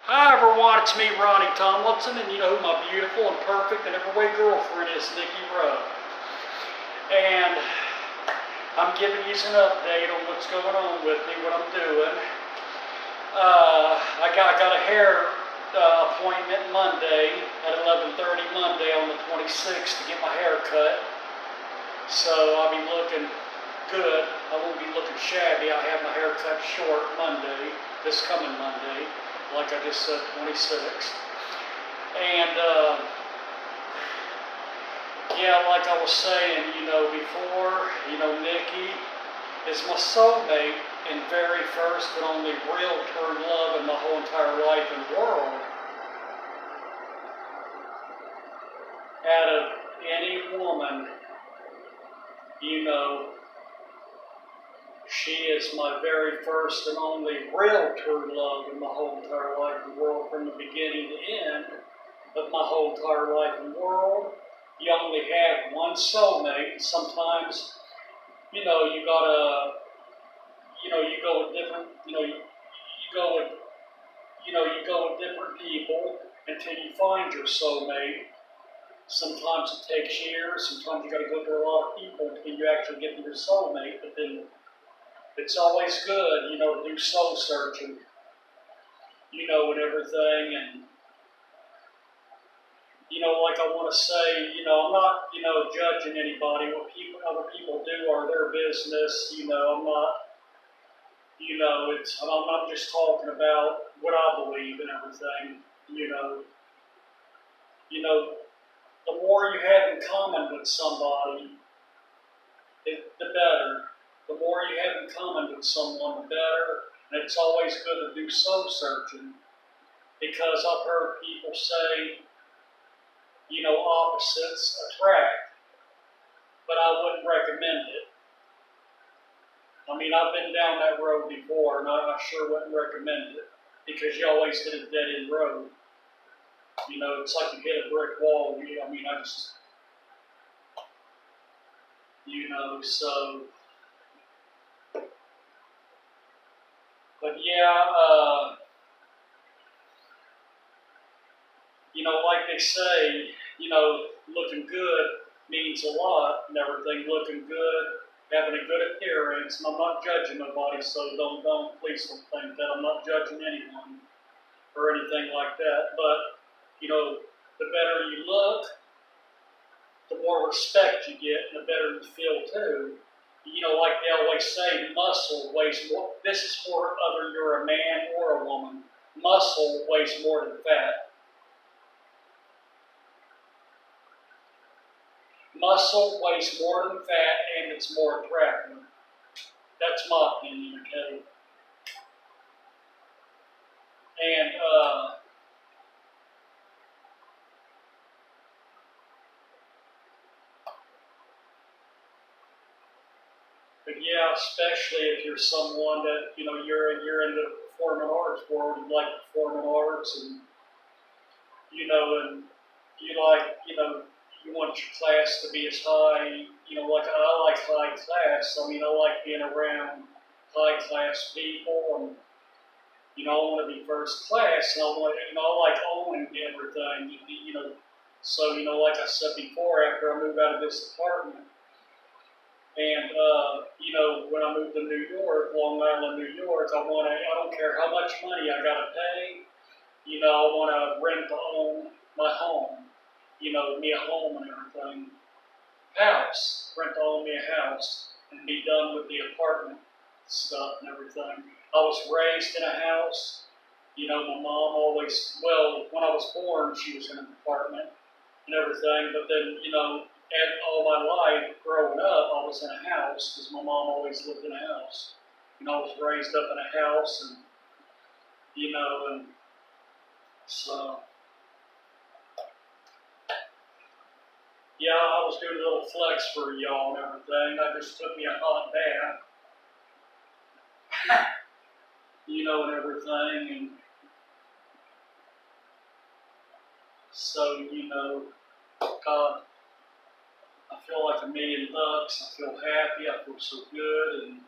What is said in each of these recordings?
Hi everyone, it's me, Ronnie Tomlinson, and you know who my beautiful and perfect and every way girlfriend is, Niki. And I'm giving you an update on what's going on with me, what I'm doing. I got a hair appointment Monday at 11:30 Monday on the 26th to get my hair cut. So I'll be looking good. I won't be looking shabby. I have my hair cut short Monday, this coming Monday, like I just said, 26th. And yeah, like I was saying, before, Niki is my soulmate and very first and only real true love in my whole entire life and world. Out of any woman, she is my very first and only real true love in my whole entire life and world, from the beginning to end of my whole entire life and world. You only have one soulmate. Sometimes, you gotta, you go with different, you go with different people until you find your soulmate. Sometimes it takes years. Sometimes you got to go through a lot of people until you actually get to your soulmate. But then it's always good, to do soul searching, and everything. And, like I want to say, I'm not, judging anybody. What other people do are their business. I'm not, I'm just talking about what I believe and everything. The more you have in common with somebody, the better. The more you have in common with someone, the better. And it's always good to do soul searching, because I've heard people say, opposites attract, but I wouldn't recommend it. I mean, I've been down that road before, and I sure wouldn't recommend it, because you always hit a dead-end road. It's like you hit a brick wall. I just, so. But yeah, like they say, looking good means a lot and everything. Looking good, having a good appearance. And I'm not judging nobody, so please don't think that I'm not judging anyone or anything like that. But, the better you look, the more respect you get, and the better you feel too. Like they always say, muscle weighs more. This is for whether you're a man or a woman. Muscle weighs more than fat. Muscle weighs more than fat, and it's more attractive. That's my opinion, okay? And, but yeah, especially if you're someone that, you're in the performing arts world, you like performing arts, and, and you like, you want your class to be as high, like I like high class. I like being around high class people, and, I want to be first class, and I like owning everything, So, like I said before, after I move out of this apartment, and, when I move to New York, Long Island, New York, I don't care how much money I got to pay, I want to rent to own my home, me a home and everything. Rent to own me a house, and be done with the apartment stuff and everything. I was raised in a house. My mom always, when I was born, she was in an apartment and everything, but then, all my life growing up, I was in a house, because my mom always lived in a house. I was raised up in a house, and, and so, yeah, I was doing a little flex for y'all and everything. I just took me a hot bath, and everything, and so, God, I feel like $1 million. I feel happy. I feel so good, and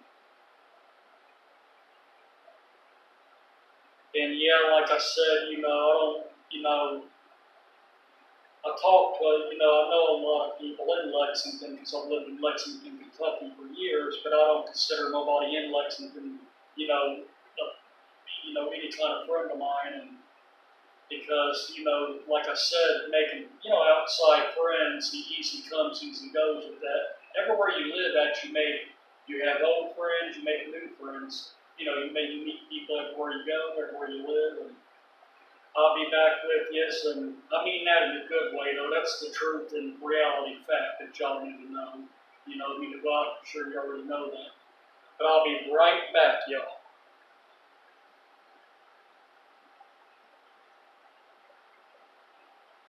And yeah, like I said, I don't, I talk to, I know a lot of people in Lexington because I've lived in Lexington, Kentucky for years, but I don't consider nobody in Lexington, any kind of friend of mine. And because, like I said, making, outside friends, the easy comes, easy goes with that. Everywhere you live at, you have old friends, you make new friends. You meet people everywhere you go, everywhere you live, and I'll be back with you. And I mean that in a good way, though. That's the truth and reality fact that y'all need to know. You need to go out, I'm sure you already know that. But I'll be right back, y'all.